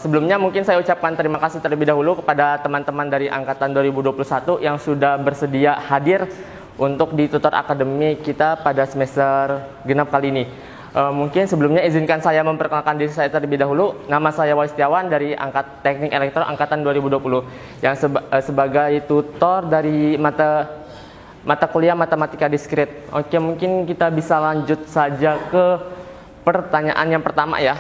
Sebelumnya mungkin saya ucapkan terima kasih terlebih dahulu kepada teman-teman dari angkatan 2021 yang sudah bersedia hadir untuk di tutor akademi kita pada semester genap kali ini. Mungkin sebelumnya izinkan saya memperkenalkan diri saya terlebih dahulu. Nama saya Wahyu Setiawan dari Teknik Elektro angkatan 2020 yang sebagai tutor dari mata kuliah matematika diskrit. Oke, mungkin kita bisa lanjut saja ke pertanyaan yang pertama ya.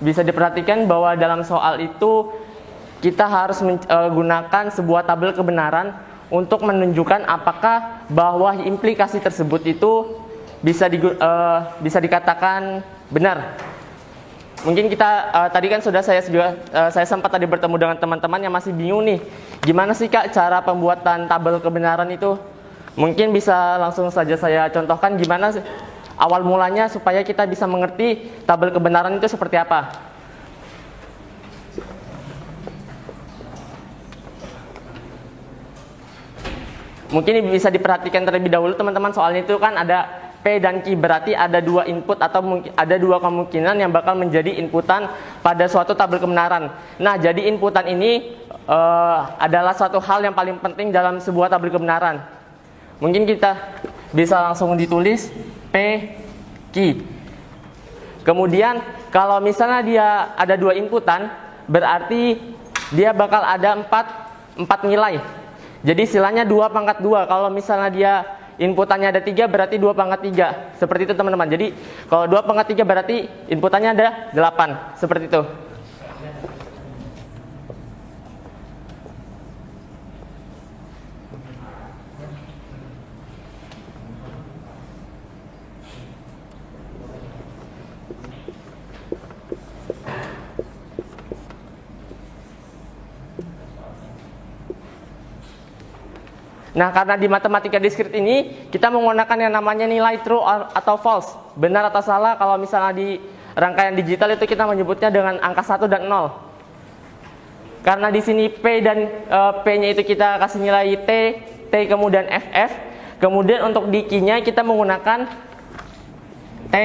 Bisa diperhatikan bahwa dalam soal itu kita harus menggunakan sebuah tabel kebenaran untuk menunjukkan apakah bahwa implikasi tersebut itu bisa dikatakan benar. Mungkin kita tadi kan saya sempat tadi bertemu dengan teman-teman yang masih bingung nih, gimana sih Kak cara pembuatan tabel kebenaran itu? Mungkin bisa langsung saja saya contohkan gimana sih awal mulanya supaya kita bisa mengerti tabel kebenaran itu seperti apa. Mungkin bisa diperhatikan terlebih dahulu teman-teman, soalnya itu kan ada P dan Q, berarti ada dua input atau ada dua kemungkinan yang bakal menjadi inputan pada suatu tabel kebenaran. Nah, jadi inputan ini adalah suatu hal yang paling penting dalam sebuah tabel kebenaran. Mungkin kita bisa langsung ditulis P, Q. Kemudian kalau misalnya dia ada dua inputan, berarti dia bakal ada empat nilai. Jadi silanya 2 pangkat 2. Kalau misalnya dia inputannya ada 3, berarti 2 pangkat 3. Seperti itu teman-teman. Jadi kalau 2 pangkat 3 berarti inputannya ada 8. Seperti itu. Nah, karena di matematika diskrit ini kita menggunakan yang namanya nilai true atau false, benar atau salah. Kalau misalnya di rangkaian digital itu kita menyebutnya dengan angka 1 dan 0. Karena di sini P dan P-nya itu kita kasih nilai T kemudian FF. Kemudian untuk di Q-nya kita menggunakan T,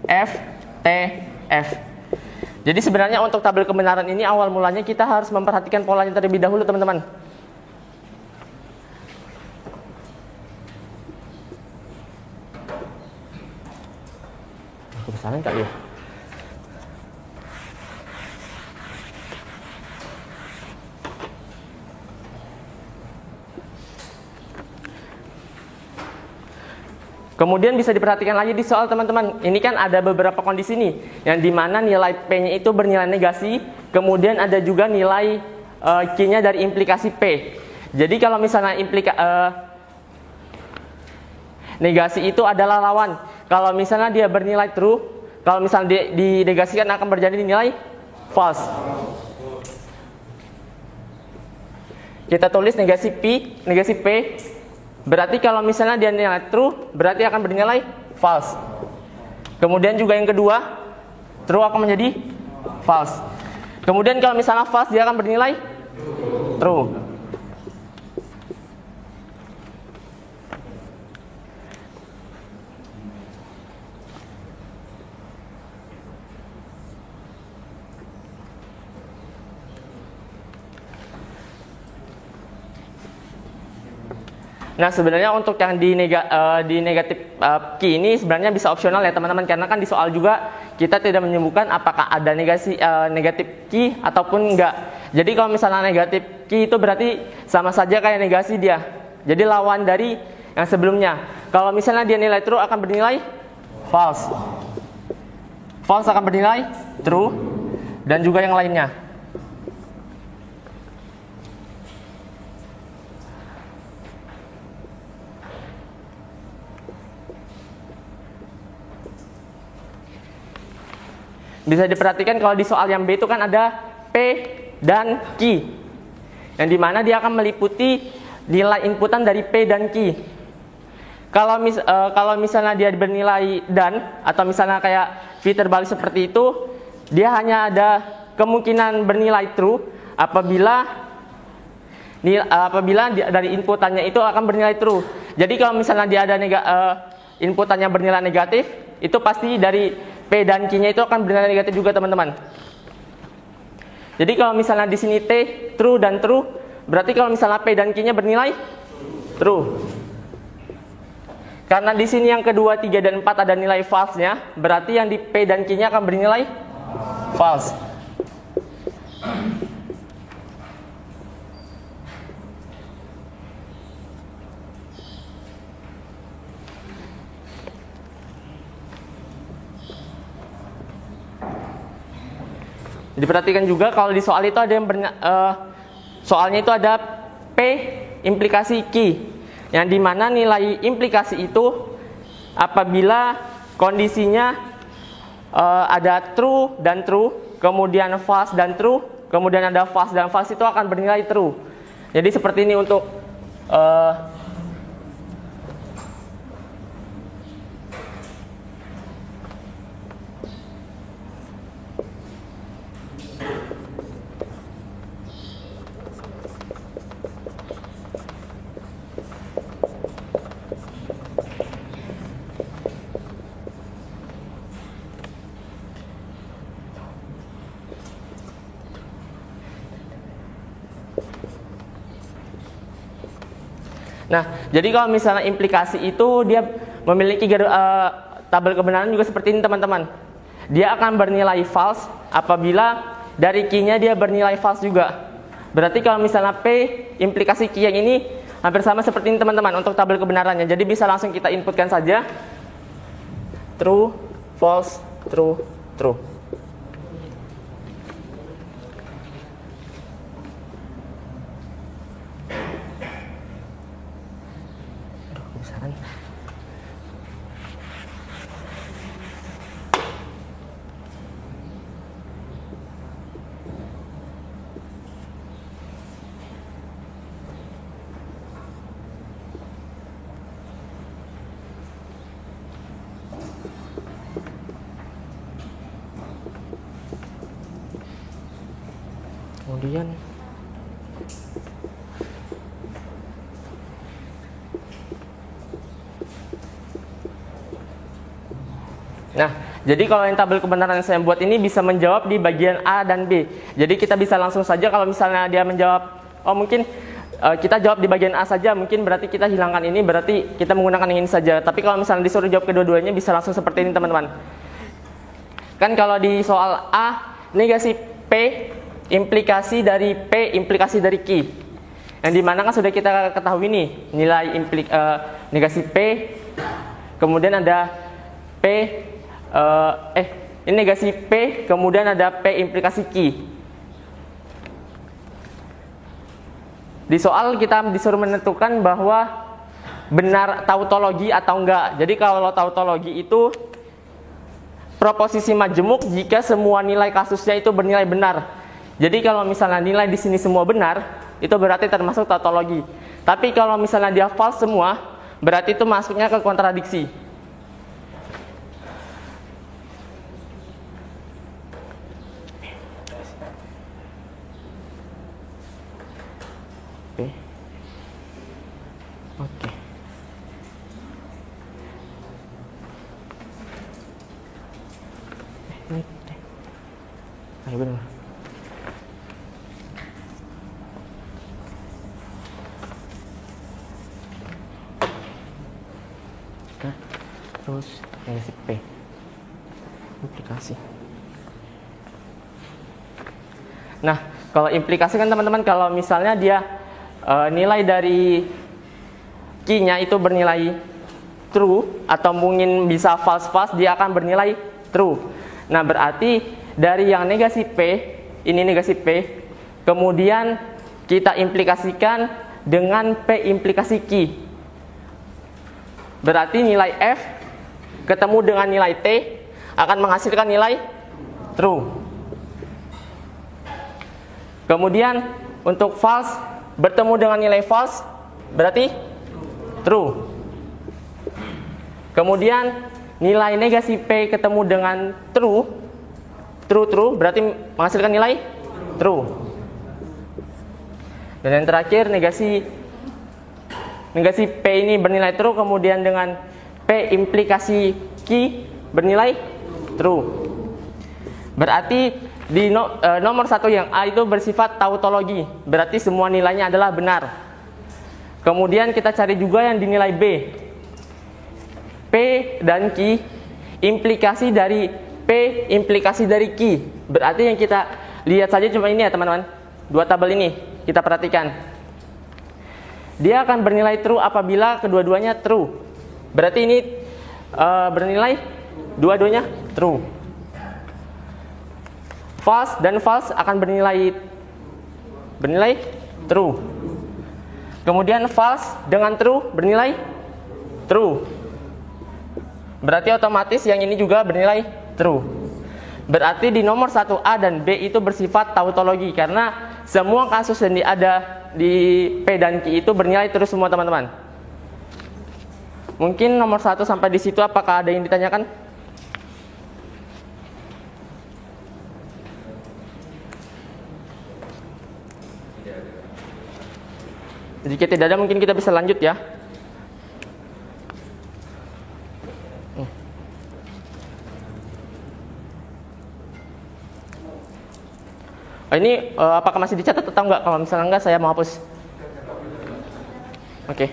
F, T, F. Jadi sebenarnya untuk tabel kebenaran ini awal mulanya kita harus memperhatikan polanya terlebih dahulu teman-teman. Kebesaran kali ya. Kemudian bisa diperhatikan lagi di soal teman-teman. Ini kan ada beberapa kondisi nih, yang dimana nilai P-nya itu bernilai negasi, kemudian ada juga nilai Q-nya dari implikasi P. Jadi kalau misalnya negasi itu adalah lawan. Kalau misalnya dia bernilai true, kalau misalnya dinegasikan akan berjadi nilai false. Kita tulis negasi P, berarti kalau misalnya dia nilai true, berarti akan bernilai false. Kemudian juga yang kedua, true akan menjadi false. Kemudian kalau misalnya false, dia akan bernilai true. Nah, sebenarnya untuk yang di negatif Q ini sebenarnya bisa opsional ya teman-teman, karena kan di soal juga kita tidak menyebutkan apakah ada negatif Q ataupun enggak. Jadi kalau misalnya negatif Q itu berarti sama saja kayak negasi dia. Jadi lawan dari yang sebelumnya. Kalau misalnya dia nilai true akan bernilai false. False akan bernilai true dan juga yang lainnya. Bisa diperhatikan kalau di soal yang B itu kan ada P dan Q, yang dimana dia akan meliputi nilai inputan dari P dan Q. Kalau misalnya dia bernilai dan, atau misalnya kayak V terbalik seperti itu, dia hanya ada kemungkinan bernilai true apabila dari inputannya itu akan bernilai true. Jadi kalau misalnya dia ada inputannya bernilai negatif, itu pasti dari P dan Q-nya itu akan bernilai negatif juga teman-teman. Jadi kalau misalnya di sini T true dan true, berarti kalau misalnya P dan Q-nya bernilai true. Karena di sini yang kedua, 3 dan 4 ada nilai false-nya, berarti yang di P dan Q-nya akan bernilai false. Diperhatikan juga kalau di soal itu ada yang soalnya itu ada P implikasi Q, yang dimana nilai implikasi itu apabila kondisinya ada true dan true, kemudian false dan true, kemudian ada false dan false, itu akan bernilai true. Jadi seperti ini untuk nah, jadi kalau misalnya implikasi itu dia memiliki tabel kebenaran juga seperti ini teman-teman. Dia akan bernilai false apabila dari Q-nya dia bernilai false juga. Berarti kalau misalnya P implikasi Q yang ini hampir sama seperti ini teman-teman untuk tabel kebenarannya. Jadi bisa langsung kita inputkan saja. True, false, true, true. Kemudian nah, jadi kalau yang tabel kebenaran yang saya buat ini bisa menjawab di bagian A dan B. Jadi kita bisa langsung saja kalau misalnya dia menjawab, oh mungkin kita jawab di bagian A saja, mungkin berarti kita hilangkan ini, berarti kita menggunakan yang ini saja. Tapi kalau misalnya disuruh jawab kedua-duanya bisa langsung seperti ini teman-teman. Kan kalau di soal A, negasi P implikasi dari P implikasi dari Q, yang dimana kan sudah kita ketahui nih nilai negasi P, kemudian ada P ini negasi P, kemudian ada P implikasi Q. Di soal kita disuruh menentukan bahwa benar tautologi atau enggak. Jadi kalau tautologi itu proposisi majemuk jika semua nilai kasusnya itu bernilai benar. Jadi kalau misalnya nilai di sini semua benar, itu berarti termasuk tautologi. Tapi kalau misalnya dia false semua, berarti itu masuknya ke kontradiksi. Oke. Ini deh. Ayo benar. Terus negasi P implikasi. Nah, kalau implikasi kan teman-teman, kalau misalnya dia nilai dari Q-nya itu bernilai true atau mungkin bisa false, dia akan bernilai true. Nah, berarti dari yang negasi P, ini negasi P, kemudian kita implikasikan dengan P implikasi Q. Berarti nilai F ketemu dengan nilai T akan menghasilkan nilai true. Kemudian untuk false bertemu dengan nilai false berarti true. Kemudian nilai negasi P ketemu dengan true berarti menghasilkan nilai true. Dan yang terakhir negasi P ini bernilai true, kemudian dengan P implikasi Q bernilai true. Berarti di nomor 1 yang A itu bersifat tautologi, berarti semua nilainya adalah benar. Kemudian kita cari juga yang dinilai B. P dan Q, implikasi dari P, implikasi dari Q. Berarti yang kita lihat saja cuma ini ya teman-teman. Dua tabel ini kita perhatikan. Dia akan bernilai true apabila kedua-duanya true. Berarti ini bernilai dua-duanya true. False dan false akan bernilai true. Kemudian false dengan true bernilai true. Berarti otomatis yang ini juga bernilai true. Berarti di nomor 1A dan B itu bersifat tautologi karena semua kasus yang ada di P dan Q itu bernilai terus semua teman-teman. Mungkin nomor 1 sampai di situ apakah ada yang ditanyakan? Jika tidak ada mungkin kita bisa lanjut ya. Ini apakah masih dicatat atau enggak? Kalau misalnya enggak saya mau hapus. Oke.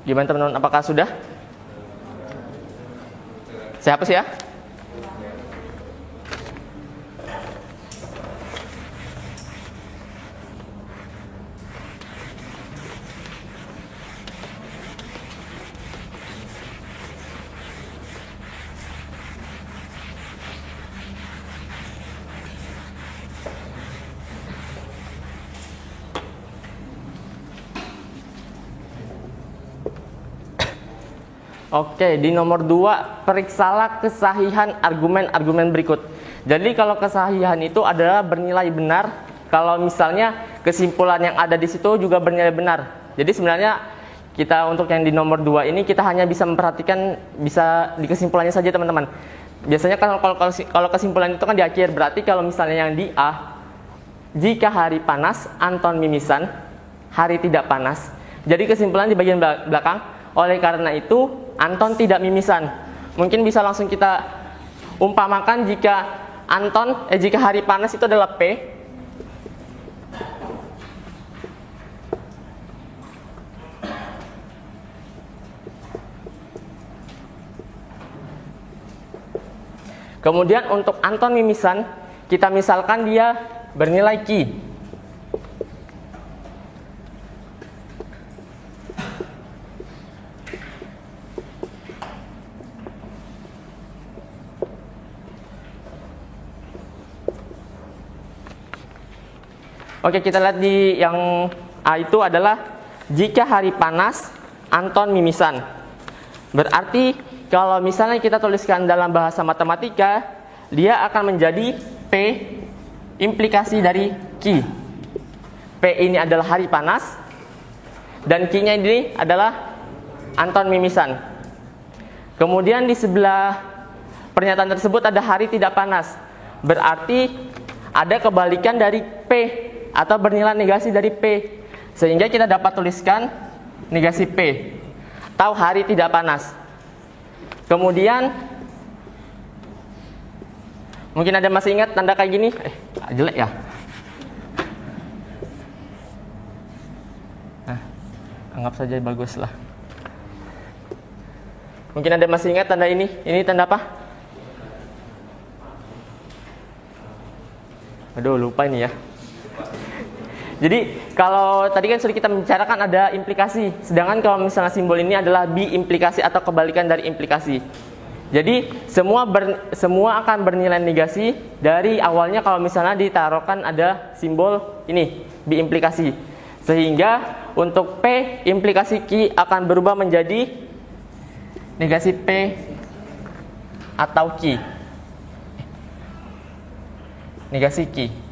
Gimana teman-teman? Apakah sudah? Saya hapus ya. Oke, di nomor 2, periksalah kesahihan argumen-argumen berikut. Jadi kalau kesahihan itu adalah bernilai benar, kalau misalnya kesimpulan yang ada di situ juga bernilai benar. Jadi sebenarnya kita untuk yang di nomor 2 ini kita hanya bisa memperhatikan bisa di kesimpulannya saja teman-teman. Biasanya kalau kesimpulan itu kan di akhir, berarti kalau misalnya yang di A, jika hari panas, Anton mimisan, hari tidak panas. Jadi kesimpulan di bagian belakang. Oleh karena itu, Anton tidak mimisan. Mungkin bisa langsung kita umpamakan jika jika hari panas itu adalah P. Kemudian untuk Anton mimisan, kita misalkan dia bernilai Q. Oke, kita lihat di yang A itu adalah jika hari panas, Anton mimisan. Berarti kalau misalnya kita tuliskan dalam bahasa matematika, dia akan menjadi P implikasi dari Q. P ini adalah hari panas, dan Q-nya ini adalah Anton mimisan. Kemudian di sebelah pernyataan tersebut ada hari tidak panas. Berarti ada kebalikan dari P atau bernilai negasi dari P. Sehingga kita dapat tuliskan negasi P atau hari tidak panas. Kemudian mungkin ada masih ingat tanda kayak gini? Jelek ya. Nah, anggap saja bagus lah. Mungkin ada masih ingat tanda ini? Ini tanda apa? Aduh, lupa ini ya. Jadi kalau tadi kan sudah kita membicarakan ada implikasi, sedangkan kalau misalnya simbol ini adalah bi-implikasi atau kebalikan dari implikasi. Jadi semua akan bernilai negasi dari awalnya kalau misalnya ditaruhkan ada simbol ini bi-implikasi. Sehingga untuk P implikasi Q akan berubah menjadi negasi P atau Q. Negasi Q.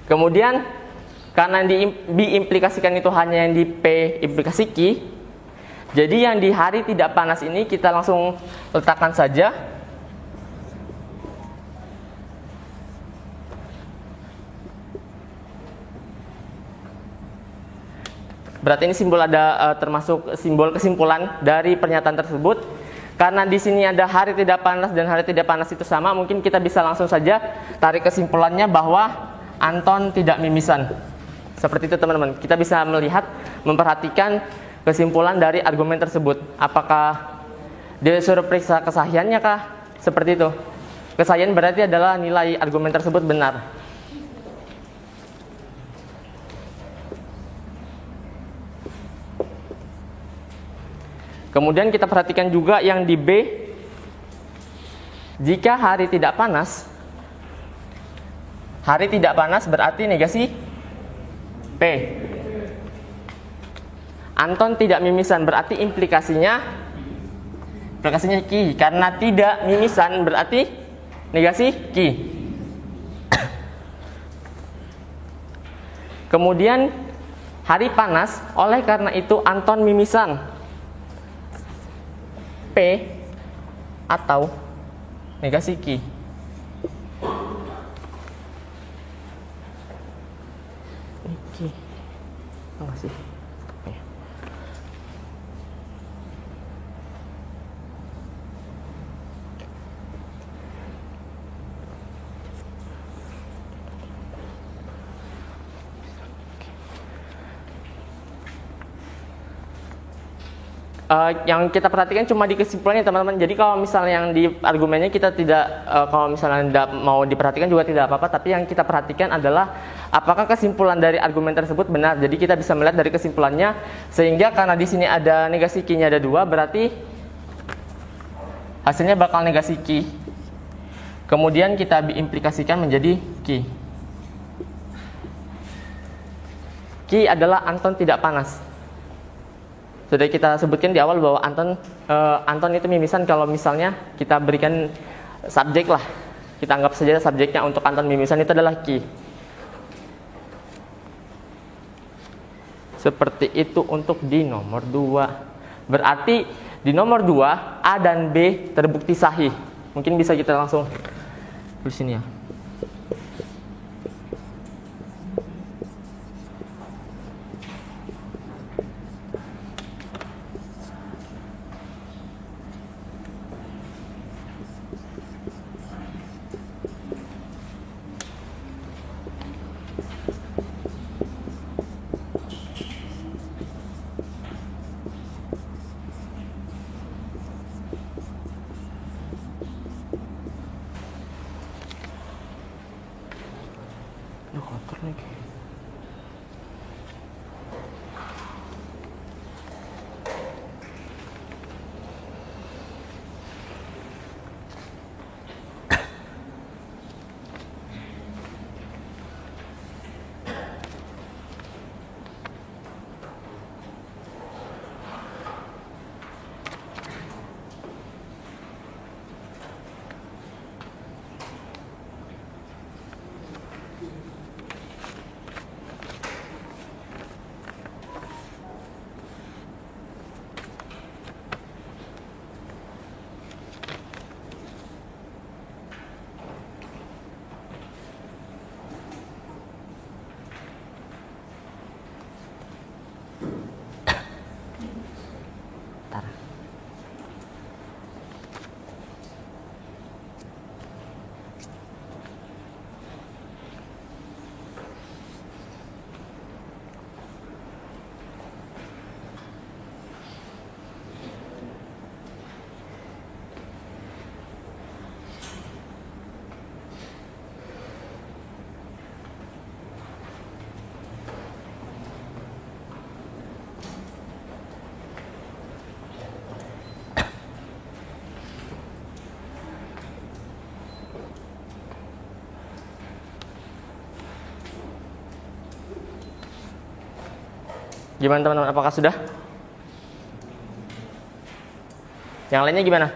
Kemudian karena diimplikasikan itu hanya yang di P implikasi Q, jadi yang di hari tidak panas ini kita langsung letakkan saja. Berarti ini simbol ada termasuk simbol kesimpulan dari pernyataan tersebut. Karena di sini ada hari tidak panas dan hari tidak panas itu sama, mungkin kita bisa langsung saja tarik kesimpulannya bahwa Anton tidak mimisan. Seperti itu teman-teman. Kita bisa melihat, memperhatikan kesimpulan dari argumen tersebut. Apakah dia suruh periksa kesahihannya kah? Seperti itu. Kesahihan berarti adalah nilai argumen tersebut benar. Kemudian kita perhatikan juga yang di B. Jika hari tidak panas, hari tidak panas berarti negasi P. Anton tidak mimisan berarti implikasinya Q. Karena tidak mimisan berarti negasi Q. Kemudian hari panas, oleh karena itu Anton mimisan P atau negasi Q. Makasih. Yang kita perhatikan cuma di kesimpulannya teman-teman. Jadi kalau misalnya yang di argumennya kita tidak, kalau misalnya tidak mau diperhatikan juga tidak apa-apa. Tapi yang kita perhatikan adalah apakah kesimpulan dari argumen tersebut benar. Jadi kita bisa melihat dari kesimpulannya. Sehingga karena di sini ada negasi Q-nya ada 2, berarti hasilnya bakal negasi Q. Kemudian kita implikasikan menjadi Q. Q adalah Anton tidak panas. Sudah kita sebutkan di awal bahwa Anton itu mimisan kalau misalnya kita berikan subjek lah. Kita anggap saja subjeknya untuk Anton mimisan itu adalah Q. Seperti itu untuk di nomor 2. Berarti di nomor 2 A dan B terbukti sahih. Mungkin bisa kita langsung tulis sini ya. Kotor lagi. Gimana teman-teman, apakah sudah? Yang lainnya gimana?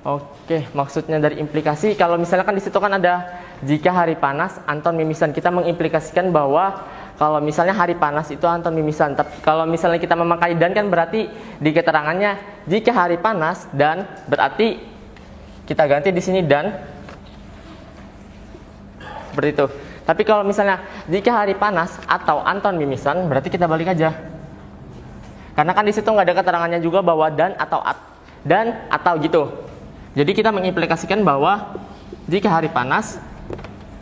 Oke, maksudnya dari implikasi, kalau misalnya kan di situ kan ada jika hari panas, Anton mimisan. Kita mengimplikasikan bahwa kalau misalnya hari panas itu Anton mimisan. Tapi kalau misalnya kita memakai dan kan berarti di keterangannya jika hari panas dan berarti kita ganti di sini dan seperti itu. Tapi kalau misalnya jika hari panas atau Anton mimisan berarti kita balik aja. Karena kan di situ nggak ada keterangannya juga bahwa dan atau gitu. Jadi kita mengimplikasikan bahwa jika hari panas,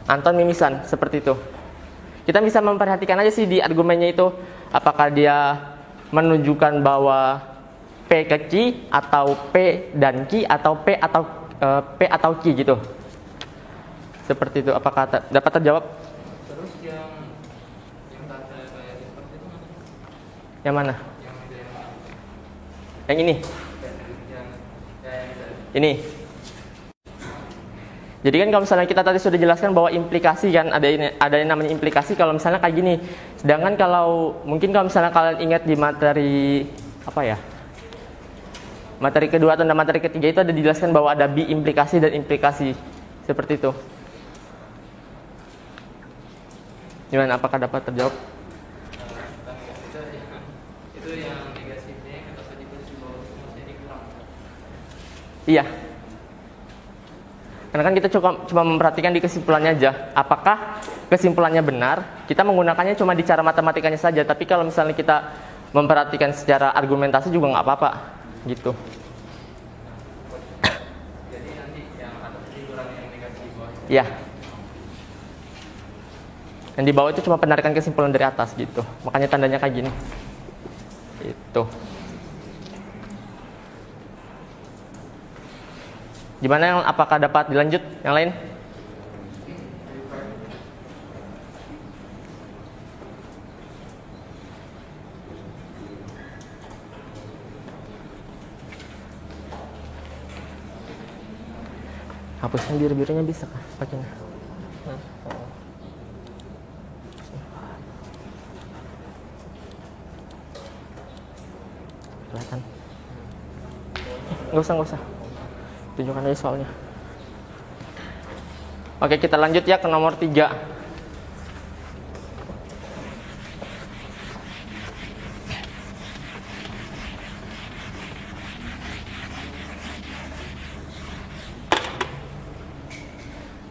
Anton mimisan, seperti itu. Kita bisa memperhatikan aja sih di argumennya itu, apakah dia menunjukkan bahwa P ke Q, atau P dan Q, atau P atau Q gitu. Seperti itu, apakah dapat terjawab? Terus yang tanda kayak seperti itu mana? Yang mana? Yang ini? Ini. Jadi kan kalau misalnya kita tadi sudah jelaskan bahwa implikasi kan ada yang namanya implikasi kalau misalnya kayak gini. Sedangkan kalau mungkin kalau misalnya kalian ingat di materi apa ya? Materi kedua atau materi ketiga itu ada dijelaskan bahwa ada bi-implikasi dan implikasi. Seperti itu. Gimana, apakah dapat terjawab? Itu yang negatifnya kata tadi posisi bawah masih dikurang. Iya. Karena kan kita cuma memperhatikan di kesimpulannya aja. Apakah kesimpulannya benar? Kita menggunakannya cuma di cara matematikanya saja. Tapi kalau misalnya kita memperhatikan secara argumentasi juga nggak apa-apa, gitu. Jadi nanti yang atas dikurang yang negatif bawah. Iya. Yang di bawah itu cuma penarikan kesimpulan dari atas gitu. Makanya tandanya kayak gini. Itu. Gimana, apakah dapat dilanjut yang lain? Hapuskan biru-birunya bisa kah pakainya? Kelihatan. Nggak usah. Tunjukkan aja soalnya. Oke, kita lanjut ya ke nomor 3.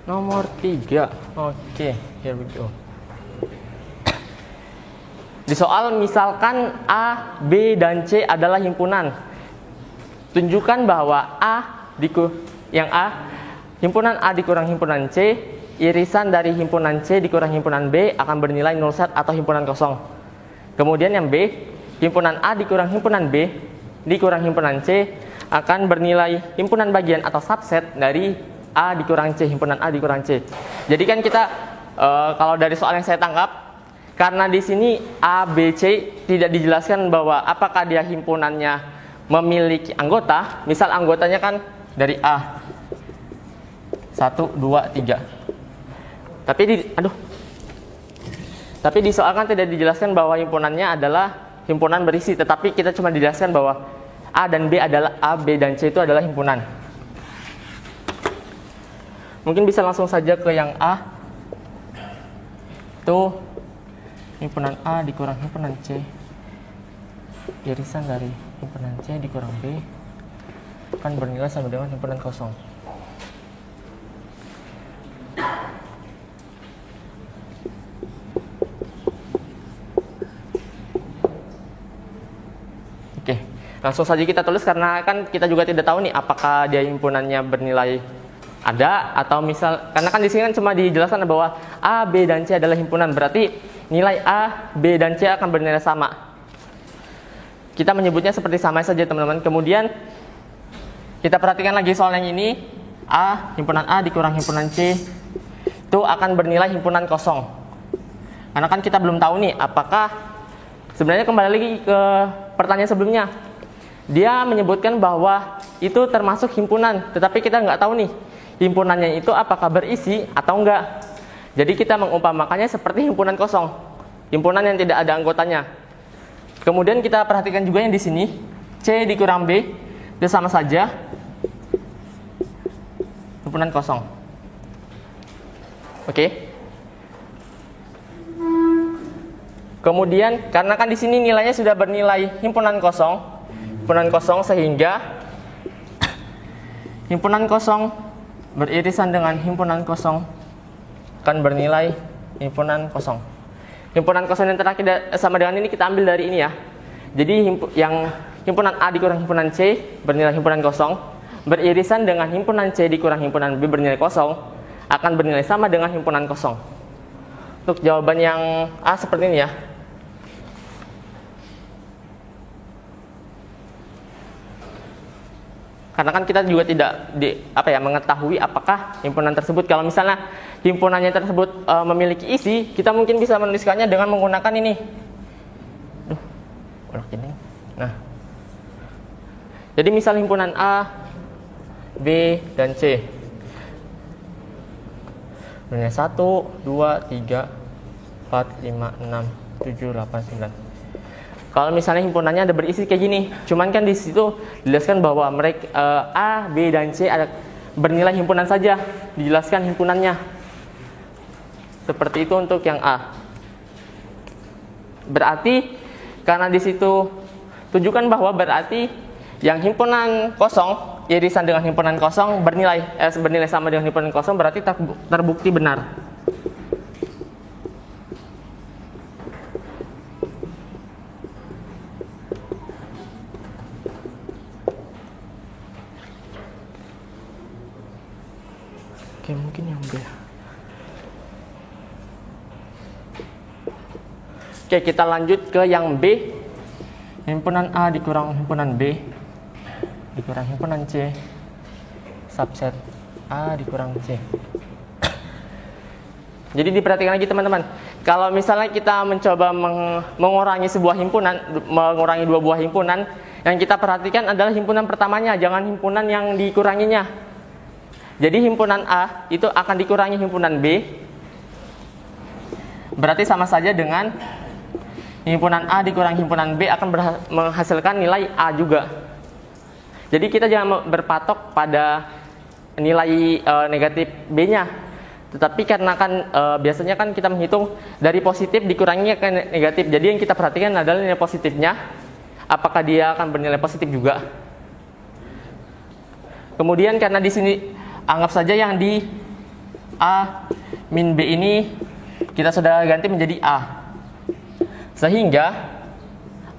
Nomor 3. Oke, here we go. Di soal misalkan A, B, dan C adalah himpunan. Tunjukkan bahwa himpunan A dikurang himpunan C, irisan dari himpunan C dikurang himpunan B akan bernilai nol set atau himpunan kosong. Kemudian yang B, himpunan A dikurang himpunan B dikurang himpunan C akan bernilai himpunan bagian atau subset dari A dikurang C, himpunan A dikurang C. Jadi kan kita kalau dari soal yang saya tangkap, karena di sini A, B, C tidak dijelaskan bahwa apakah dia himpunannya memiliki anggota, misal anggotanya kan dari A 1, 2, 3. Tapi di soal kan tidak dijelaskan bahwa himpunannya adalah himpunan berisi, tetapi kita cuma dijelaskan bahwa A, B dan C itu adalah himpunan. Mungkin bisa langsung saja ke yang A. Itu himpunan A dikurang himpunan C, irisan dari himpunan C dikurang B akan bernilai sama dengan himpunan kosong. Oke, langsung saja kita tulis karena kan kita juga tidak tahu nih apakah dia himpunannya bernilai ada atau misal, karena kan di sini kan cuma dijelaskan bahwa A, B, dan C adalah himpunan, berarti nilai A, B, dan C akan bernilai sama. Kita menyebutnya seperti sama saja teman-teman. Kemudian kita perhatikan lagi soal yang ini, himpunan A dikurang himpunan C itu akan bernilai himpunan kosong. Karena kan kita belum tahu nih apakah, sebenarnya kembali lagi ke pertanyaan sebelumnya, dia menyebutkan bahwa itu termasuk himpunan, tetapi kita nggak tahu nih himpunannya itu apakah berisi atau enggak. Jadi kita mengumpamakannya seperti himpunan kosong, himpunan yang tidak ada anggotanya. Kemudian kita perhatikan juga yang di sini, C dikurang B, itu sama saja himpunan kosong. Oke. Kemudian karena kan di sini nilainya sudah bernilai himpunan kosong sehingga himpunan kosong beririsan dengan himpunan kosong akan bernilai himpunan kosong. Himpunan kosong yang terakhir sama dengan ini kita ambil dari ini ya. Jadi yang himpunan A dikurang himpunan C bernilai himpunan kosong, beririsan dengan himpunan C dikurang himpunan B bernilai kosong, akan bernilai sama dengan himpunan kosong. Untuk jawaban yang A seperti ini ya. Karena kan kita juga tidak mengetahui apakah himpunan tersebut, kalau misalnya himpunannya tersebut memiliki isi, kita mungkin bisa menuliskannya dengan menggunakan ini. Nah, jadi misal himpunan A, B, dan C bernilai 1, 2, 3, 4, 5, 6, 7, 8, 9. Kalau misalnya himpunannya ada berisi kayak gini, cuman kan di situ dijelaskan bahwa mereka A, B, dan C ada bernilai himpunan saja, dijelaskan himpunannya. Seperti itu untuk yang A. Berarti karena di situ tunjukkan bahwa berarti yang himpunan kosong irisan dengan himpunan kosong bernilai sama dengan himpunan kosong, berarti terbukti benar. Oke, mungkin yang B. Oke, kita lanjut ke yang B. Himpunan A dikurang himpunan B dikurang himpunan C, subset A dikurang C. Jadi diperhatikan lagi teman-teman. Kalau misalnya kita mencoba mengurangi sebuah himpunan, mengurangi dua buah himpunan, yang kita perhatikan adalah himpunan pertamanya, jangan himpunan yang dikuranginya. Jadi himpunan A itu akan dikurangi himpunan B, berarti sama saja dengan himpunan A dikurang himpunan B akan menghasilkan nilai A juga. Jadi kita jangan berpatok pada nilai negatif B-nya. Tetapi karena kan biasanya kan kita menghitung dari positif dikuranginya ke negatif. Jadi yang kita perhatikan adalah nilai positifnya. Apakah dia akan bernilai positif juga? Kemudian karena di sini anggap saja yang di A min B ini kita sudah ganti menjadi A. Sehingga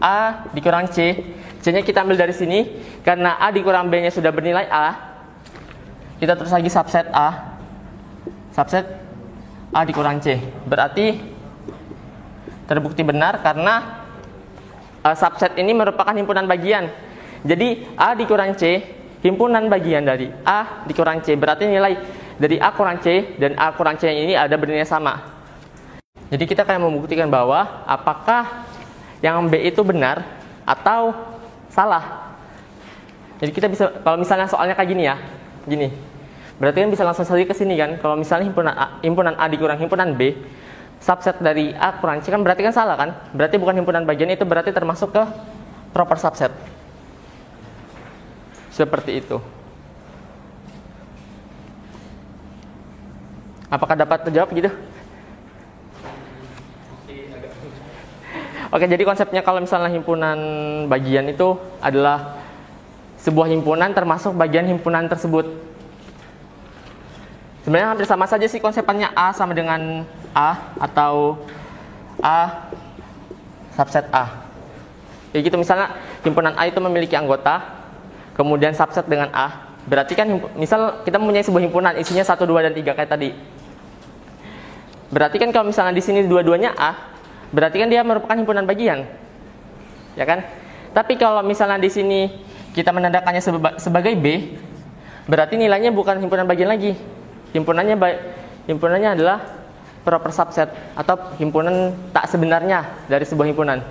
A dikurang C, C-nya kita ambil dari sini. Karena A dikurang B-nya sudah bernilai A, kita terus lagi subset A. Subset A dikurang C. Berarti terbukti benar karena subset ini merupakan himpunan bagian. Jadi A dikurang C, himpunan bagian dari A dikurang C. Berarti nilai dari A kurang C dan A kurang C ini ada bernilai sama. Jadi kita akan membuktikan bahwa apakah yang B itu benar atau salah. Jadi kita bisa, kalau misalnya soalnya kayak gini ya, gini. Berarti kan bisa langsung saja ke sini kan. Kalau misalnya himpunan A dikurang himpunan B, subset dari A kurang C kan berarti kan salah kan? Berarti bukan himpunan bagian, itu berarti termasuk ke proper subset. Seperti itu. Apakah dapat terjawab gitu? Oke, jadi konsepnya kalau misalnya himpunan bagian itu adalah sebuah himpunan termasuk bagian himpunan tersebut. Sebenarnya hampir sama saja sih konsepannya, A sama dengan A atau A subset A. Jadi gitu, misalnya himpunan A itu memiliki anggota, kemudian subset dengan A. Berarti kan misal kita mempunyai sebuah himpunan isinya 1, 2, dan 3 kayak tadi. Berarti kan kalau misalnya di sini dua-duanya A, berarti kan dia merupakan himpunan bagian. Ya kan? Tapi kalau misalnya di sini kita menandakannya sebagai B, berarti nilainya bukan himpunan bagian lagi. Himpunannya adalah proper subset atau himpunan tak sebenarnya dari sebuah himpunan.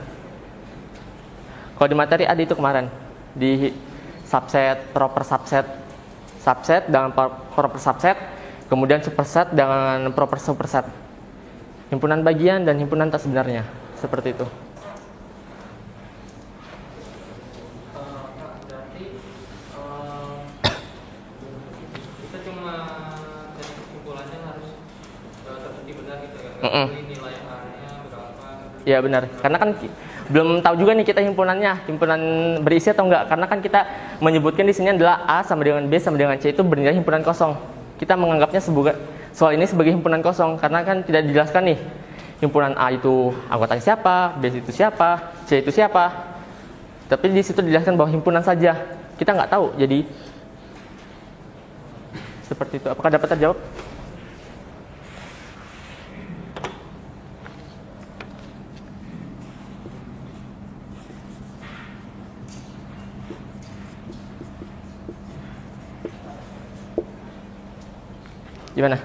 Kalau di materi ada itu kemarin. di subset, proper subset, subset dengan proper subset, kemudian superset dengan proper superset. Himpunan bagian dan himpunan tak sebenarnya, seperti itu. Berarti kita cuma dari kesimpulannya harus terbukti benar gitu ya, nggak peduli nilai A-nya berapa. Ya benar, karena kan belum tahu juga nih kita himpunannya, himpunan berisi atau enggak, karena kan kita menyebutkan di sini adalah A sama dengan B sama dengan C itu bernilai himpunan kosong. Kita menganggapnya soal ini sebagai himpunan kosong karena kan tidak dijelaskan nih himpunan A itu anggotanya siapa, B itu siapa, C itu siapa. Tapi di situ dijelaskan bahwa himpunan saja. Kita nggak tahu, jadi seperti itu. Apakah dapat terjawab? Gimana?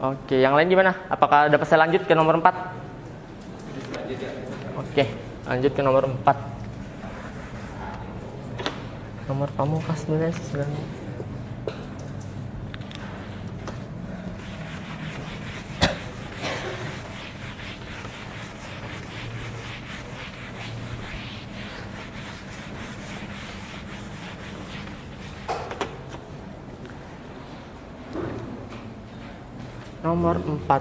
Oke, yang lain gimana? Apakah dapat saya lanjut ke nomor 4? Oke, lanjut ke nomor 4. Nomor pamungkas sebenarnya. Nomor 4.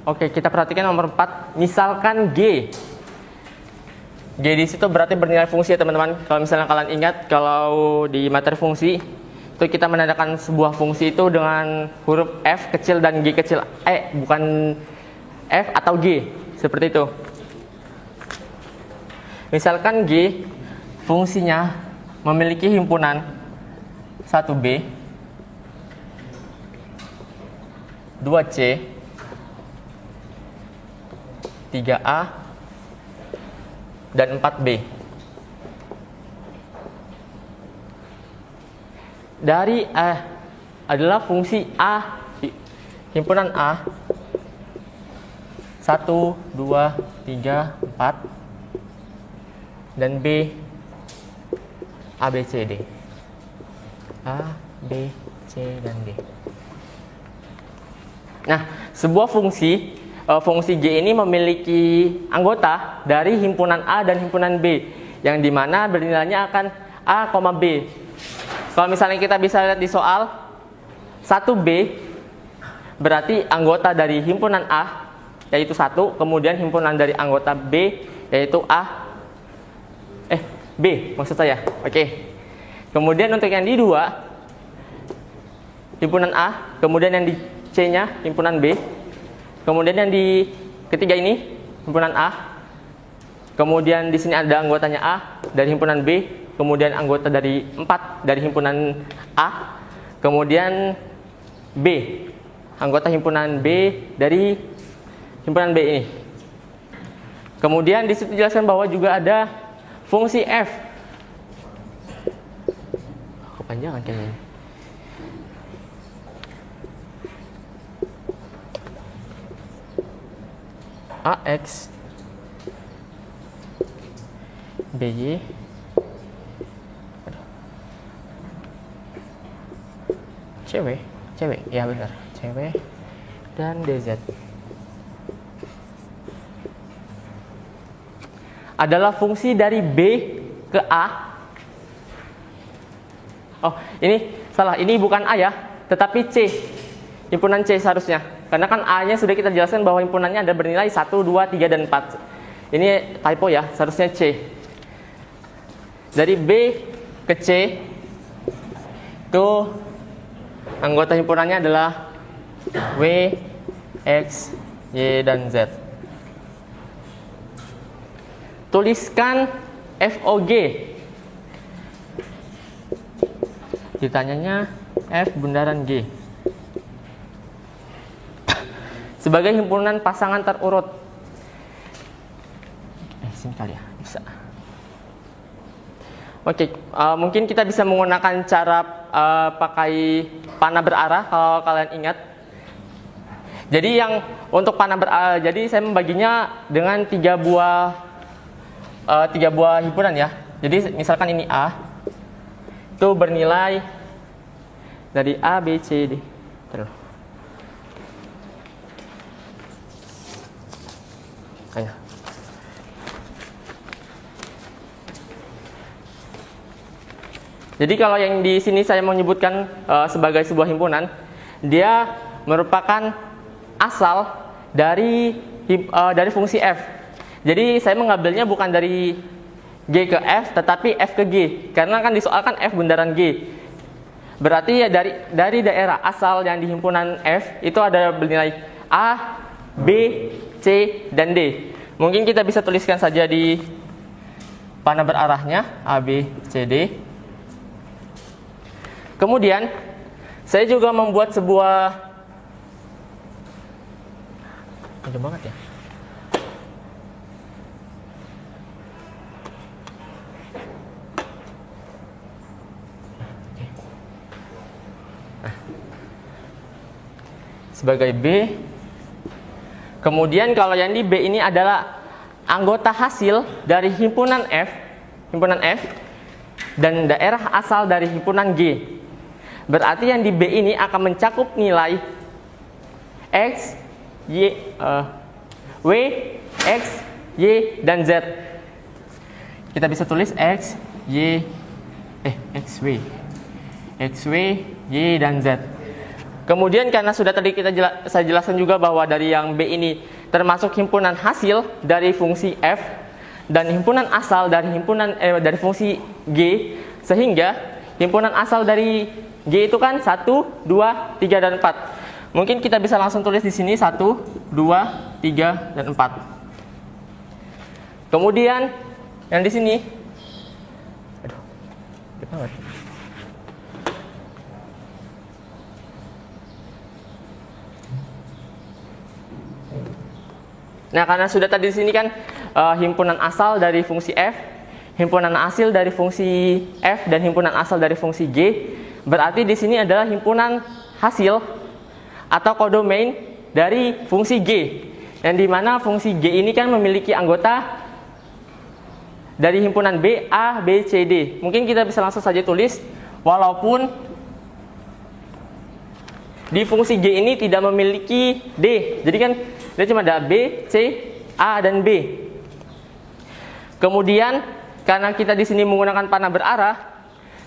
Oke, kita perhatikan nomor 4. Misalkan G. G di situ berarti bernilai fungsi ya teman-teman. Kalau misalnya kalian ingat, kalau di materi fungsi itu kita menandakan sebuah fungsi itu dengan huruf F kecil dan G kecil. Bukan F atau G. Seperti itu. Misalkan G fungsinya memiliki himpunan 1B, 2C, 3A, dan 4B. Dari adalah fungsi A, himpunan A 1, 2, 3, 4, dan B A, B, C, D. A, B, C, dan D. Nah, sebuah fungsi G ini memiliki anggota dari himpunan A dan himpunan B, yang dimana bernilainya akan A, B. Kalau misalnya kita bisa lihat di soal 1B, berarti anggota dari himpunan A yaitu 1, kemudian himpunan dari anggota B yaitu B maksud saya. Oke. Kemudian untuk yang di 2, himpunan A, kemudian yang di C-nya himpunan B, kemudian yang di ketiga ini himpunan A, kemudian di sini ada anggotanya A dari himpunan B, kemudian anggota dari 4 dari himpunan A, kemudian B, anggota himpunan B dari himpunan B ini. Kemudian di situ dijelaskan bahwa juga ada fungsi F. Kepanjangan kayaknya. AX BY cewek ya benar, cewek dan DZ adalah fungsi dari B ke A. Oh, ini salah, ini bukan A ya, tetapi C, himpunan C seharusnya. Karena kan A-nya sudah kita jelaskan bahwa himpunannya ada bernilai 1, 2, 3, dan 4. Ini typo ya, seharusnya C. Dari B ke C, itu anggota himpunannya adalah W, X, Y, dan Z. Tuliskan FOG. Ditanyanya F bundaran G sebagai himpunan pasangan terurut. Sini kali ya, bisa. Oke, mungkin kita bisa menggunakan cara pakai panah berarah kalau kalian ingat. Jadi yang untuk panah jadi saya membaginya dengan tiga buah himpunan ya. Jadi misalkan ini A, itu bernilai dari A, B, C, D. Terus. Kayak. Jadi kalau yang di sini saya menyebutkan sebagai sebuah himpunan, dia merupakan asal dari fungsi f. Jadi saya mengambilnya bukan dari g ke f, tetapi f ke g. Karena kan disoalkan f bundaran g. Berarti ya dari daerah asal yang di himpunan f itu ada bernilai a, b, c, dan d. Mungkin kita bisa tuliskan saja di panah berarahnya a, b, c, d. Kemudian saya juga membuat sebuah panjang banget ya. Sebagai B. Kemudian kalau yang di B ini adalah anggota hasil dari himpunan F dan daerah asal dari himpunan G. Berarti yang di B ini akan mencakup nilai X, Y, W, X, Y, dan Z. Kita bisa tulis X, Y, X, W, Y, dan Z. Kemudian karena sudah tadi saya jelaskan juga bahwa dari yang B ini termasuk himpunan hasil dari fungsi F dan himpunan asal dari fungsi G, sehingga himpunan asal dari G itu kan 1, 2, 3, dan 4. Mungkin kita bisa langsung tulis di sini 1, 2, 3, dan 4. Kemudian yang di sini, nah karena sudah tadi di sini kan himpunan asal dari fungsi F, himpunan hasil dari fungsi F, dan himpunan asal dari fungsi G. Berarti di sini adalah himpunan hasil atau kodomain dari fungsi G, yang dimana fungsi G ini kan memiliki anggota dari himpunan B, A, B, C, D. Mungkin kita bisa langsung saja tulis, walaupun di fungsi G ini tidak memiliki D. Jadi kan dia cuma ada B, C, A, dan B. Kemudian karena kita di sini menggunakan panah berarah,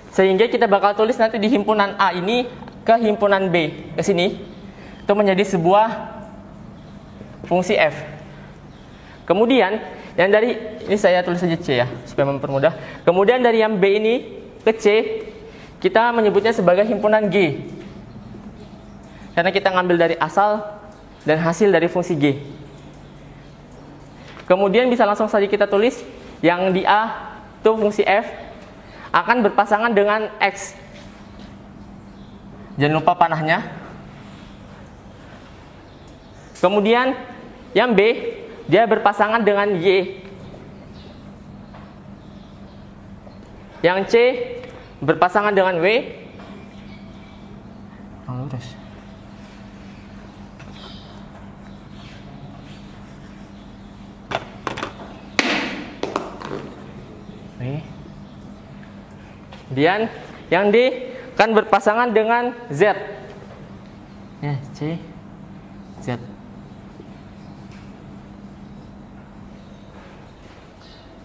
sehingga kita bakal tulis nanti di himpunan A ini ke himpunan B ke sini, itu menjadi sebuah fungsi F. Kemudian yang dari ini saya tulis saja C ya supaya mempermudah. Kemudian dari yang B ini ke C kita menyebutnya sebagai himpunan G, karena kita ngambil dari asal dan hasil dari fungsi G. Kemudian bisa langsung saja kita tulis yang di A itu fungsi F akan berpasangan dengan X. Jangan lupa panahnya. Kemudian yang B dia berpasangan dengan Y. Yang C berpasangan dengan W. Lurus. Kemudian yang D kan berpasangan dengan Z. Ya, C, Z.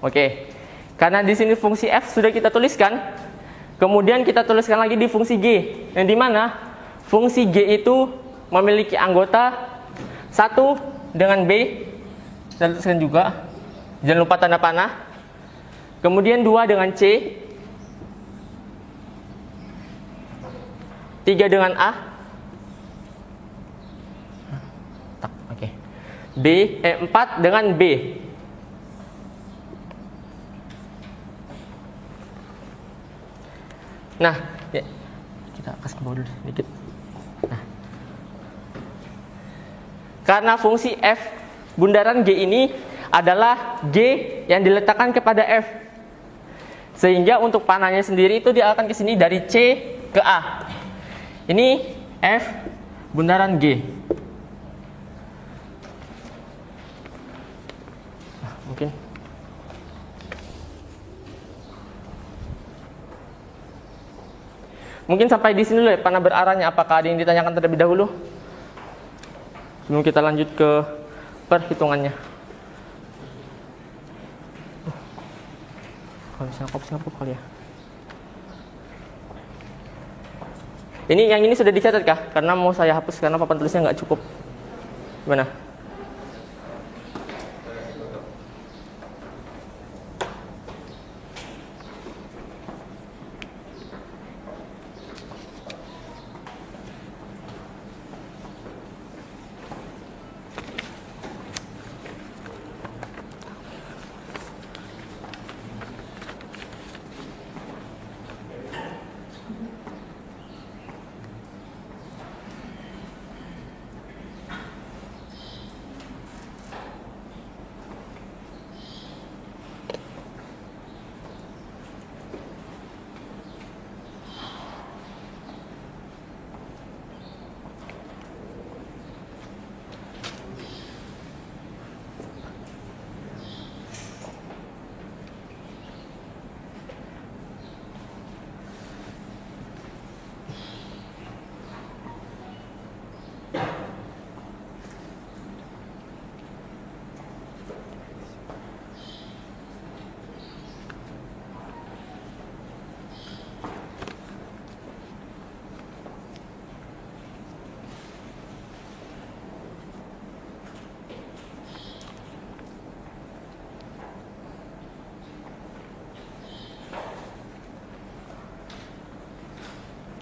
Oke. Karena di sini fungsi F sudah kita tuliskan, kemudian kita tuliskan lagi di fungsi G. Yang dimana fungsi G itu memiliki anggota 1 dengan B. Saya tuliskan juga. Jangan lupa tanda panah. Kemudian 2 dengan C. 3 dengan A. Oke. 4 dengan B. Nah, ya, kita kasih ke bawah dulu sedikit. Nah, karena fungsi F bundaran G ini adalah G yang diletakkan kepada F, sehingga untuk panahnya sendiri itu dia akan ke sini dari C ke A. Ini F bundaran G. Mungkin sampai di sini dulu ya panah berarahnya. Apakah ada yang ditanyakan terlebih dahulu? Sebelum kita lanjut ke perhitungannya. Kalau misalnya kopi kali ya. Yang ini sudah dicatat kah? Karena mau saya hapus karena papan tulisnya nggak cukup. Gimana?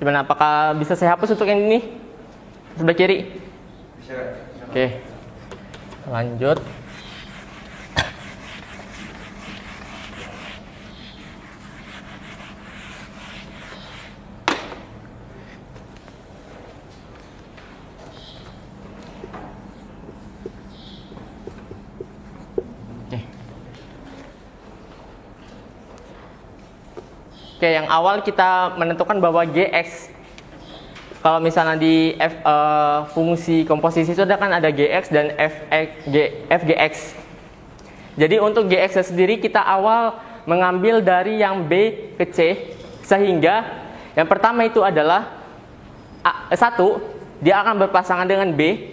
Gimana? Apakah bisa saya hapus untuk yang ini? Sebelah kiri? Bisa. Oke. Lanjut. Oke, yang awal kita menentukan bahwa Gx, kalau misalnya di fungsi komposisi itu kan ada Gx dan Fgx. Jadi untuk Gx sendiri kita awal mengambil dari yang B ke C, sehingga yang pertama itu adalah 1, dia akan berpasangan dengan B,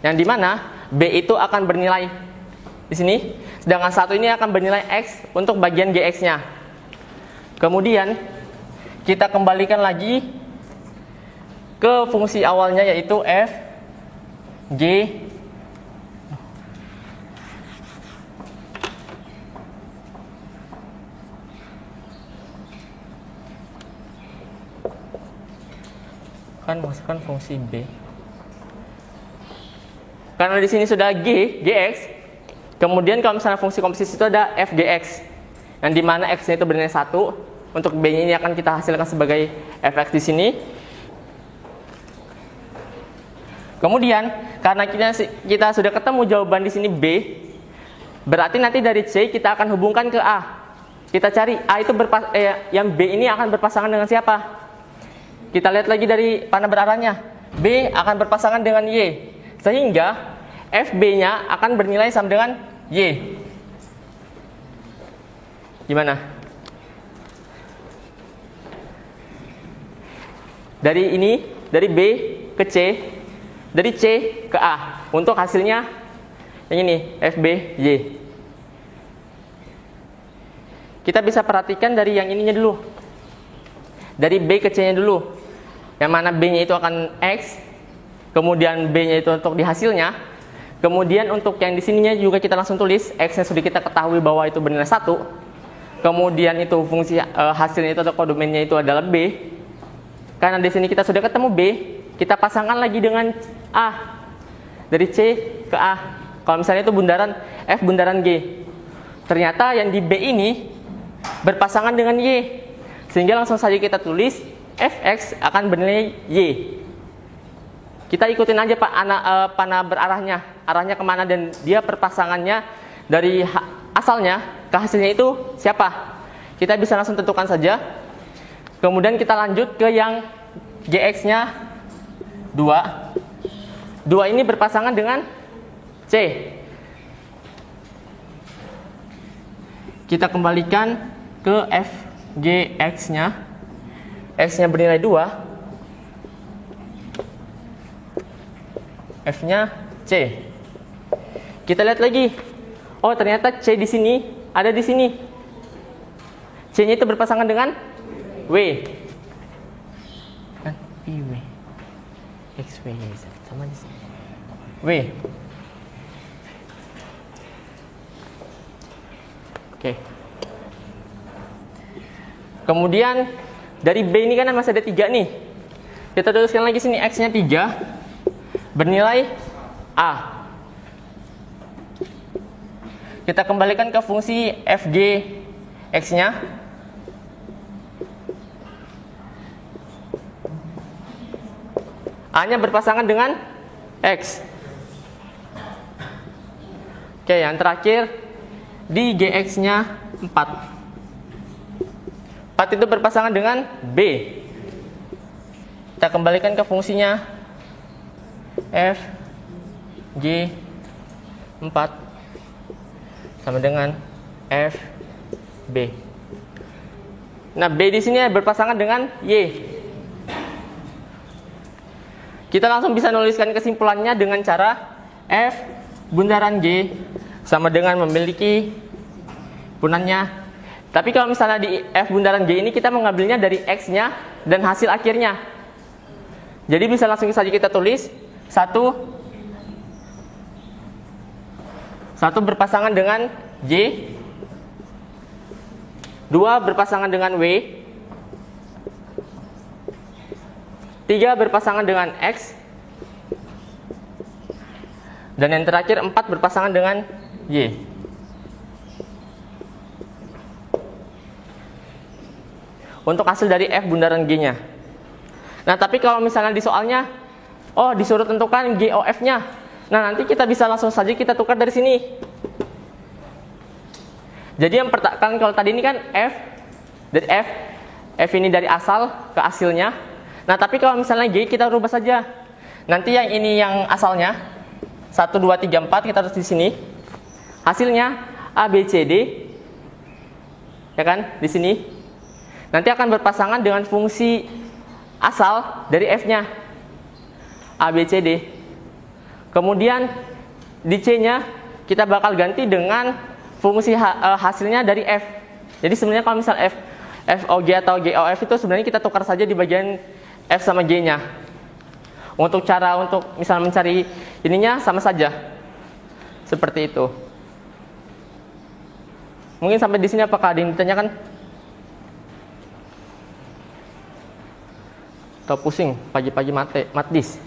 yang dimana B itu akan bernilai di sini, sedangkan 1 ini akan bernilai X untuk bagian Gx-nya. Kemudian kita kembalikan lagi ke fungsi awalnya yaitu f g masukkan fungsi b. Karena di sini sudah gx, kemudian kalau misalnya fungsi komposisi itu ada fgx, yang dimana x-nya itu bernilai 1. Untuk b-nya ini akan kita hasilkan sebagai fx di sini. Kemudian karena kita sudah ketemu jawaban di sini b, berarti nanti dari c kita akan hubungkan ke a. Kita cari a itu yang b ini akan berpasangan dengan siapa? Kita lihat lagi dari panah berarahnya. B akan berpasangan dengan y, sehingga fb-nya akan bernilai sama dengan y. Gimana? Dari B ke C, dari C ke A. Untuk hasilnya yang ini, FBY. Kita bisa perhatikan dari yang ininya dulu. Dari B ke C-nya dulu. Yang mana B-nya itu akan X, kemudian B-nya itu untuk di hasilnya. Kemudian untuk yang di sininya juga kita langsung tulis, X-nya sudah kita ketahui bahwa itu bernilai 1. Kemudian itu fungsi hasilnya itu atau kodomennya itu adalah B. Karena di sini kita sudah ketemu B, kita pasangkan lagi dengan A. Dari C ke A. Kalau misalnya itu bundaran F bundaran G. Ternyata yang di B ini berpasangan dengan Y. Sehingga langsung saja kita tulis Fx akan bernilai Y. Kita ikutin aja panah berarahnya. Arahnya kemana dan dia perpasangannya dari asalnya ke hasilnya itu siapa? Kita bisa langsung tentukan saja. Kemudian kita lanjut ke yang Gx-nya 2. 2 ini berpasangan dengan C. Kita kembalikan ke Fgx-nya. X-nya bernilai 2, F-nya C. Kita lihat lagi. Oh, ternyata C di sini ada di sini. C-nya itu berpasangan dengan W. Kan PW. X, W, Z. Sama di sini. W. Oke. Kemudian dari B ini kan masih ada 3 nih. Kita tuliskan lagi sini X-nya 3 bernilai A. Kita kembalikan ke fungsi FG X-nya. A-nya berpasangan dengan X. Oke, yang terakhir di GX-nya 4. 4 itu berpasangan dengan B. Kita kembalikan ke fungsinya F G 4 sama dengan F B. Nah, B di sini berpasangan dengan Y. Kita langsung bisa nuliskan kesimpulannya dengan cara F bundaran G sama dengan memiliki himpunannya. Tapi kalau misalnya di F bundaran G ini kita mengambilnya dari X-nya dan hasil akhirnya. Jadi bisa langsung saja kita tulis 1 berpasangan dengan J, 2 berpasangan dengan W, 3 berpasangan dengan X, dan yang terakhir 4 berpasangan dengan Y. Untuk hasil dari F bundaran G-nya. Nah, tapi kalau misalnya di soalnya disuruh tentukan GOF-nya. Nah, nanti kita bisa langsung saja kita tukar dari sini. Jadi yang pertama, kalau tadi ini kan F dari F ini dari asal ke hasilnya. Nah, tapi kalau misalnya G kita rubah saja. Nanti yang ini yang asalnya 1 2 3 4 kita taruh di sini. Hasilnya A B C D. Ya kan? Di sini. Nanti akan berpasangan dengan fungsi asal dari F-nya. A, B, C, D. Kemudian di C-nya kita bakal ganti dengan fungsi hasilnya dari F. Jadi sebenarnya kalau misal F O G atau G O F itu sebenarnya kita tukar saja di bagian F sama G-nya. Untuk cara untuk misal mencari ininya sama saja. Seperti itu. Mungkin sampai di sini apakah ada yang ditanyakan? Atau pusing pagi-pagi matdis?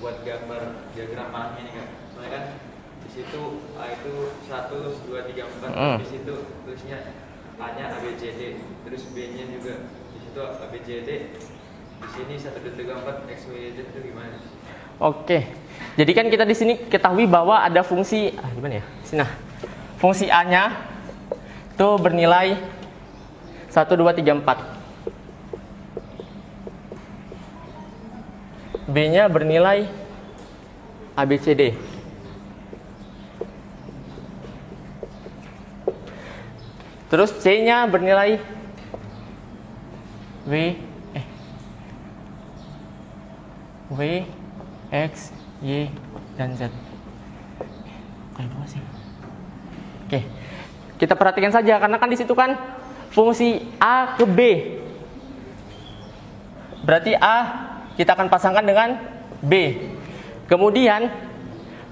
Buat gambar diagram panahnya nih Kak. Soalnya kan di situ A itu 1 2 3 4 di situ tulisnya A-nya A B C D, terus B-nya juga di situ A B C D. Di sini 1 2 3 4 X Y Z itu gimana? Oke. Jadi kan kita di sini ketahui bahwa ada fungsi gimana ya? Sini. Fungsi A-nya itu bernilai 1 2 3 4. B-nya bernilai A, B, C, D. Terus C-nya bernilai W, X, Y, dan Z. Oke. Kita perhatikan saja karena kan di situ kan fungsi A ke B. Berarti A kita akan pasangkan dengan B. Kemudian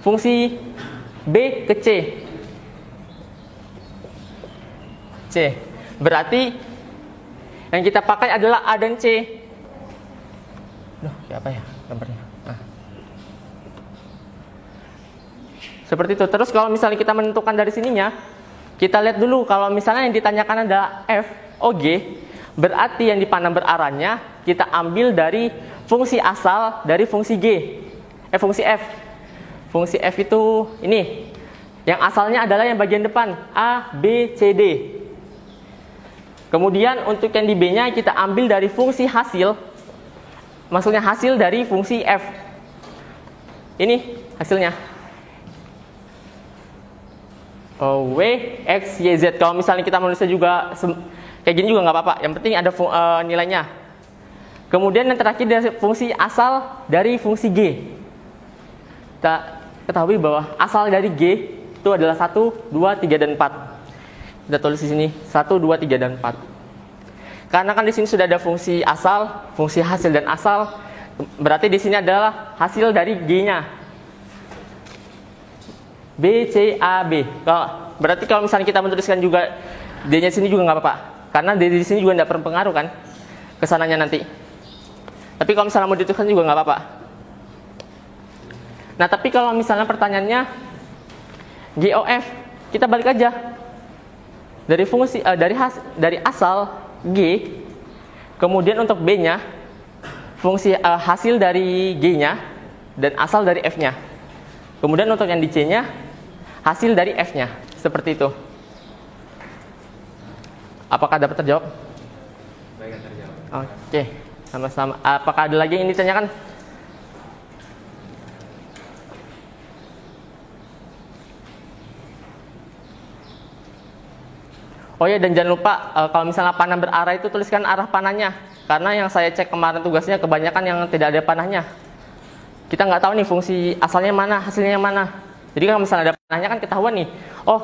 fungsi B ke C. Berarti yang kita pakai adalah A dan C. Kayak apa ya gambarnya? Seperti itu. Terus kalau misalnya kita menentukan dari sininya, kita lihat dulu kalau misalnya yang ditanyakan adalah F, O, G, berarti yang dipandang berarahnya kita ambil dari fungsi asal dari fungsi G. Fungsi F. Fungsi F itu ini. Yang asalnya adalah yang bagian depan A, B, C, D. Kemudian untuk yang di B-nya kita ambil dari fungsi hasil. Maksudnya hasil dari fungsi F. Ini hasilnya. W, X, Y, Z. Kalau misalnya kita menulisnya juga kayak gini juga nggak apa-apa. Yang penting ada nilainya. Kemudian yang terakhir dari fungsi asal dari fungsi G. Kita ketahui bahwa asal dari G itu adalah 1, 2, 3, dan 4. Kita tulis di sini 1, 2, 3, dan 4. Karena kan di sini sudah ada fungsi asal, fungsi hasil dan asal, berarti di sini adalah hasil dari G-nya. B, C, A, B. Berarti kalau misalnya kita menuliskan juga D-nya sini juga nggak apa-apa. Karena D di sini juga nggak berpengaruh kan kesananya nanti. Tapi kalau misalnya mau dituliskan juga nggak apa-apa. Nah, tapi kalau misalnya pertanyaannya GOF, kita balik aja. Dari fungsi dari asal G, kemudian untuk B-nya fungsi hasil dari G-nya dan asal dari F-nya. Kemudian untuk yang di C-nya hasil dari F-nya. Seperti itu. Apakah dapat terjawab? Baik, terjawab. Oke, sama-sama. Apakah ada lagi yang ditanyakan? Oh ya, dan jangan lupa kalau misalnya panah berarah itu tuliskan arah panahnya. Karena yang saya cek kemarin tugasnya kebanyakan yang tidak ada panahnya. Kita nggak tahu nih fungsi asalnya mana, hasilnya yang mana. Jadi kalau misalnya ada panahnya kan ketahuan nih. Oh,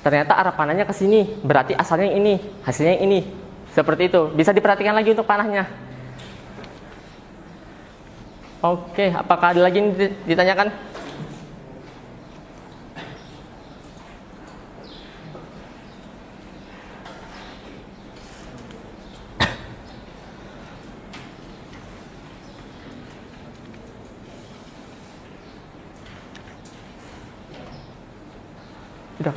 ternyata arah panahnya ke sini, berarti asalnya yang ini, hasilnya yang ini. Seperti itu. Bisa diperhatikan lagi untuk panahnya. Oke, apakah ada lagi yang ditanyakan? Sudah.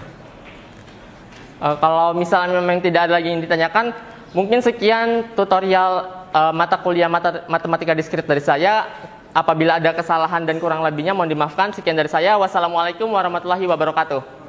Kalau misalnya memang tidak ada lagi yang ditanyakan, mungkin sekian tutorial mata kuliah matematika diskrit dari saya. Apabila ada kesalahan dan kurang lebihnya mohon dimaafkan. Sekian dari saya. Wassalamualaikum warahmatullahi wabarakatuh.